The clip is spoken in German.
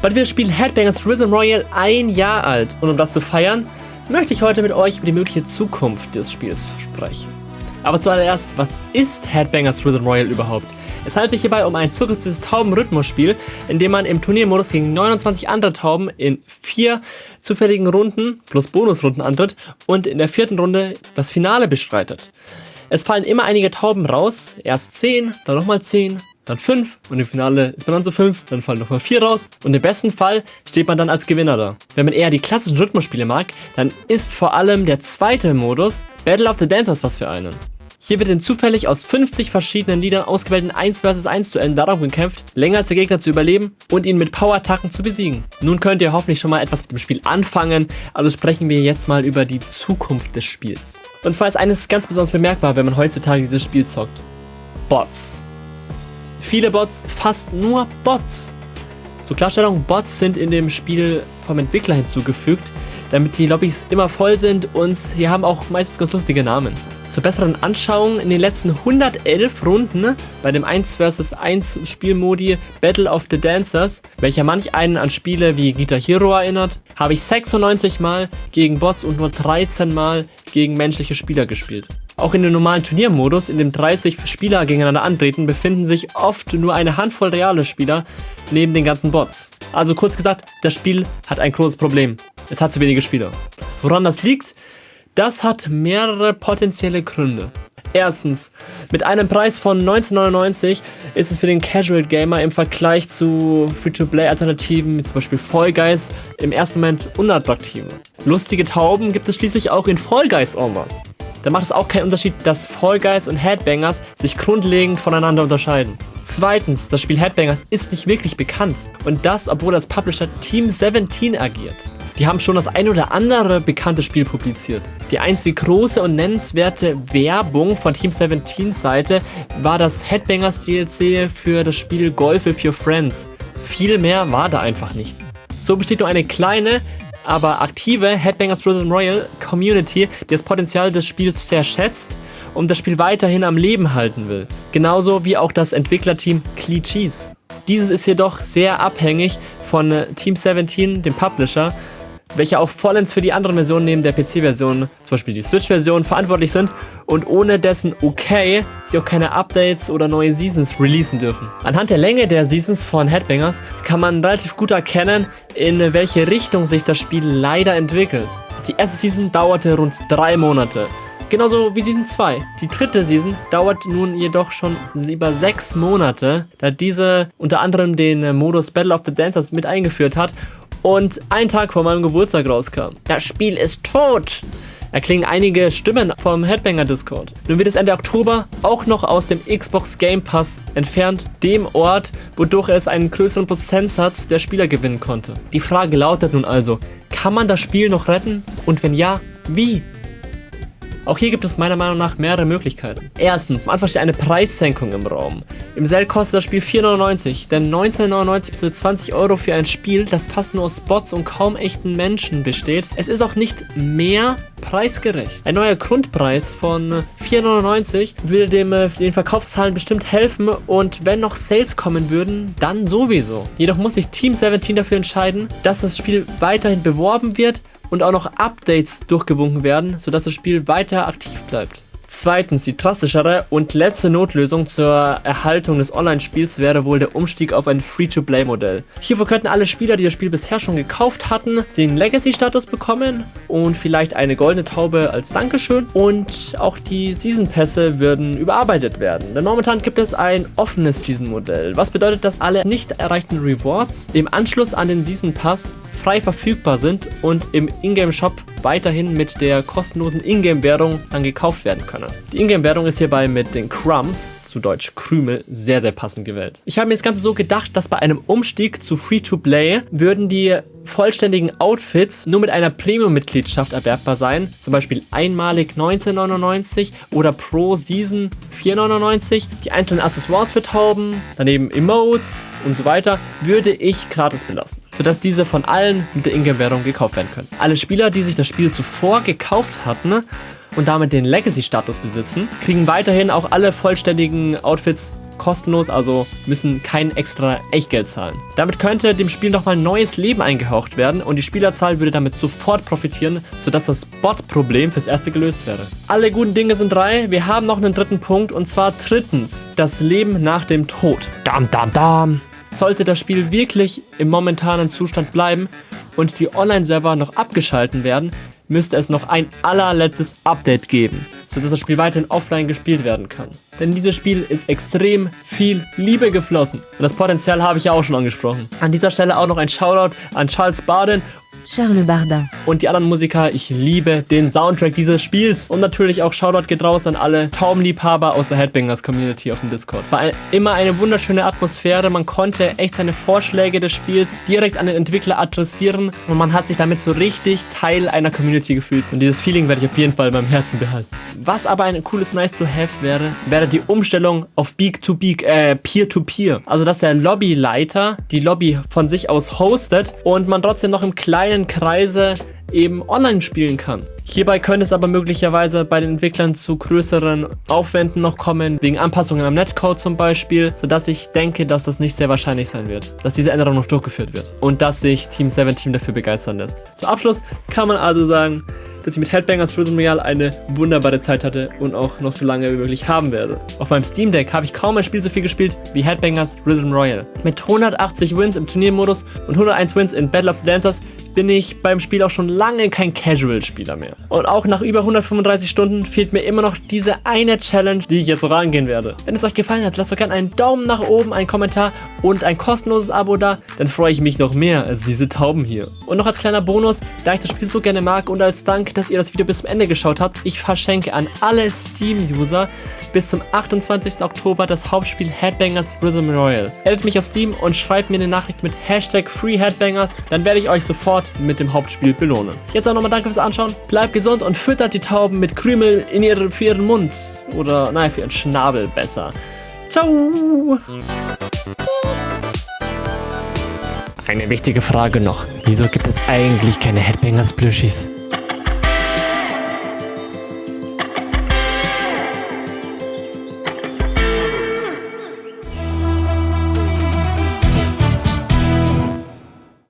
Bald wird das Spiel Headbangers Rhythm Royale 1 Jahr alt und um das zu feiern, möchte ich heute mit euch über die mögliche Zukunft des Spiels sprechen. Aber zuallererst, was ist Headbangers Rhythm Royale überhaupt? Es handelt sich hierbei um ein zugängliches Taubenrhythmusspiel, in dem man im Turniermodus gegen 29 andere Tauben in 4 zufälligen Runden plus Bonusrunden antritt und in der 4. Runde das Finale bestreitet. Es fallen immer einige Tauben raus, erst 10, dann nochmal 10, dann 5 und im Finale ist man dann so 5, dann fallen nochmal 4 raus und im besten Fall steht man dann als Gewinner da. Wenn man eher die klassischen Rhythmusspiele mag, dann ist vor allem der zweite Modus Battle of the Dancers was für einen. Hier wird in zufällig aus 50 verschiedenen Liedern ausgewählten 1 vs 1 Duellen darauf gekämpft, länger als der Gegner zu überleben und ihn mit Powerattacken zu besiegen. Nun könnt ihr hoffentlich schon mal etwas mit dem Spiel anfangen, also sprechen wir jetzt mal über die Zukunft des Spiels. Und zwar ist eines ganz besonders bemerkbar, wenn man heutzutage dieses Spiel zockt. Bots. Viele Bots, fast nur Bots. Zur Klarstellung, Bots sind in dem Spiel vom Entwickler hinzugefügt, damit die Lobbys immer voll sind und sie haben auch meistens ganz lustige Namen. Zur besseren Anschauung, in den letzten 111 Runden bei dem 1 vs 1 Spielmodi Battle of the Dancers, welcher manch einen an Spiele wie Guitar Hero erinnert, habe ich 96 Mal gegen Bots und nur 13 Mal gegen menschliche Spieler gespielt. Auch in dem normalen Turniermodus, in dem 30 Spieler gegeneinander antreten, befinden sich oft nur eine Handvoll reale Spieler neben den ganzen Bots. Also kurz gesagt, das Spiel hat ein großes Problem. Es hat zu wenige Spieler. Woran das liegt? Das hat mehrere potenzielle Gründe. Erstens, mit einem Preis von 19,99 ist es für den Casual Gamer im Vergleich zu Free-to-Play-Alternativen wie zum Beispiel Fall Guys im ersten Moment unattraktiver. Lustige Tauben gibt es schließlich auch in Fall Guys en masse. Da macht es auch keinen Unterschied, dass Fall Guys und Headbangers sich grundlegend voneinander unterscheiden. Zweitens, das Spiel Headbangers ist nicht wirklich bekannt und das, obwohl das Publisher Team 17 agiert. Die haben schon das ein oder andere bekannte Spiel publiziert. Die einzige große und nennenswerte Werbung von Team 17 Seite war das Headbangers DLC für das Spiel Golf with Your Friends. Viel mehr war da einfach nicht. So besteht nur eine kleine, aber aktive Headbangers Rhythm Royale Community, die das Potenzial des Spiels sehr schätzt und das Spiel weiterhin am Leben halten will. Genauso wie auch das Entwicklerteam Clichés. Dieses ist jedoch sehr abhängig von Team 17, dem Publisher, welche auch vollends für die anderen Versionen neben der PC-Version, zum Beispiel die Switch-Version, verantwortlich sind und ohne dessen okay sie auch keine Updates oder neue Seasons releasen dürfen. Anhand der Länge der Seasons von Headbangers kann man relativ gut erkennen, in welche Richtung sich das Spiel leider entwickelt. Die erste Season dauerte rund 3 Monate. Genauso wie Season 2. Die dritte Season dauert nun jedoch schon über 6 Monate, da diese unter anderem den Modus Battle of the Dancers mit eingeführt hat und einen Tag vor meinem Geburtstag rauskam. Das Spiel ist tot! Erklingen einige Stimmen vom Headbanger Discord. Nun wird es Ende Oktober auch noch aus dem Xbox Game Pass entfernt, dem Ort, wodurch es einen größeren Prozentsatz der Spieler gewinnen konnte. Die Frage lautet nun also, kann man das Spiel noch retten? Und wenn ja, wie? Auch hier gibt es meiner Meinung nach mehrere Möglichkeiten. Erstens, am Anfang steht eine Preissenkung im Raum. Im Sale kostet das Spiel 4,99, denn 19,99 bis zu 20 Euro für ein Spiel, das fast nur aus Bots und kaum echten Menschen besteht. Es ist auch nicht mehr preisgerecht. Ein neuer Grundpreis von 4,99 würde den Verkaufszahlen bestimmt helfen und wenn noch Sales kommen würden, dann sowieso. Jedoch muss sich Team 17 dafür entscheiden, dass das Spiel weiterhin beworben wird und auch noch Updates durchgewunken werden, sodass das Spiel weiter aktiv bleibt. Zweitens, die drastischere und letzte Notlösung zur Erhaltung des Online-Spiels wäre wohl der Umstieg auf ein Free-to-Play-Modell. Hierfür könnten alle Spieler, die das Spiel bisher schon gekauft hatten, den Legacy-Status bekommen und vielleicht eine goldene Taube als Dankeschön und auch die Season-Pässe würden überarbeitet werden. Denn momentan gibt es ein offenes Season-Modell, was bedeutet, dass alle nicht erreichten Rewards im Anschluss an den Season-Pass frei verfügbar sind und im Ingame-Shop weiterhin mit der kostenlosen Ingame-Währung dann gekauft werden können. Die Ingame-Währung ist hierbei mit den Crumbs, zu Deutsch Krümel, sehr, sehr passend gewählt. Ich habe mir das Ganze so gedacht, dass bei einem Umstieg zu Free-to-Play würden die vollständigen Outfits nur mit einer Premium-Mitgliedschaft erwerbbar sein, zum Beispiel einmalig 19,99 oder pro Season 4,99. Die einzelnen Accessoires für Tauben, daneben Emotes und so weiter, würde ich gratis belassen, sodass diese von allen mit der Ingame-Währung gekauft werden können. Alle Spieler, die sich das Spiel zuvor gekauft hatten und damit den Legacy-Status besitzen, kriegen weiterhin auch alle vollständigen Outfits kostenlos, also müssen kein extra Echtgeld zahlen. Damit könnte dem Spiel nochmal neues Leben eingehaucht werden und die Spielerzahl würde damit sofort profitieren, sodass das Bot-Problem fürs Erste gelöst wäre. Alle guten Dinge sind 3. Wir haben noch einen dritten Punkt und zwar drittens, das Leben nach dem Tod. Dam, dam, dam. Sollte das Spiel wirklich im momentanen Zustand bleiben und die Online-Server noch abgeschalten werden, müsste es noch ein allerletztes Update geben, sodass das Spiel weiterhin offline gespielt werden kann. Denn in dieses Spiel ist extrem viel Liebe geflossen. Und das Potenzial habe ich ja auch schon angesprochen. An dieser Stelle auch noch ein Shoutout an Charles Bardin Charles Bardin und die anderen Musiker. Ich liebe den Soundtrack dieses Spiels. Und natürlich auch Shoutout geht raus an alle Taubenliebhaber aus der Headbangers Community auf dem Discord. War immer eine wunderschöne Atmosphäre. Man konnte echt seine Vorschläge des Spiels direkt an den Entwickler adressieren. Und man hat sich damit so richtig Teil einer Community gefühlt. Und dieses Feeling werde ich auf jeden Fall beim Herzen behalten. Was aber ein cooles Nice-to-Have wäre die Umstellung auf Peer-to-Peer. Also dass der Lobbyleiter die Lobby von sich aus hostet und man trotzdem noch im kleinen Kreise eben online spielen kann. Hierbei könnte es aber möglicherweise bei den Entwicklern zu größeren Aufwänden noch kommen, wegen Anpassungen am Netcode zum Beispiel, sodass ich denke, dass das nicht sehr wahrscheinlich sein wird, dass diese Änderung noch durchgeführt wird und dass sich Team 17 dafür begeistern lässt. Zum Abschluss kann man also sagen, dass ich mit Headbangers Rhythm Royale eine wunderbare Zeit hatte und auch noch so lange wie möglich haben werde. Auf meinem Steam Deck habe ich kaum ein Spiel so viel gespielt wie Headbangers Rhythm Royale. Mit 180 Wins im Turniermodus und 101 Wins in Battle of the Dancers bin ich beim Spiel auch schon lange kein Casual-Spieler mehr. Und auch nach über 135 Stunden fehlt mir immer noch diese eine Challenge, die ich jetzt so rangehen werde. Wenn es euch gefallen hat, lasst doch gerne einen Daumen nach oben, einen Kommentar und ein kostenloses Abo da, dann freue ich mich noch mehr als diese Tauben hier. Und noch als kleiner Bonus, da ich das Spiel so gerne mag und als Dank, dass ihr das Video bis zum Ende geschaut habt, ich verschenke an alle Steam-User bis zum 28. Oktober das Hauptspiel Headbangers Rhythm Royale. Addet mich auf Steam und schreibt mir eine Nachricht mit #FreeHeadbangers, dann werde ich euch sofort mit dem Hauptspiel belohnen. Jetzt auch nochmal danke fürs Anschauen, bleibt gesund und füttert die Tauben mit Krümel für ihren Mund. Oder, nein, für ihren Schnabel besser. Ciao! Eine wichtige Frage noch. Wieso gibt es eigentlich keine Headbangers Plüschis?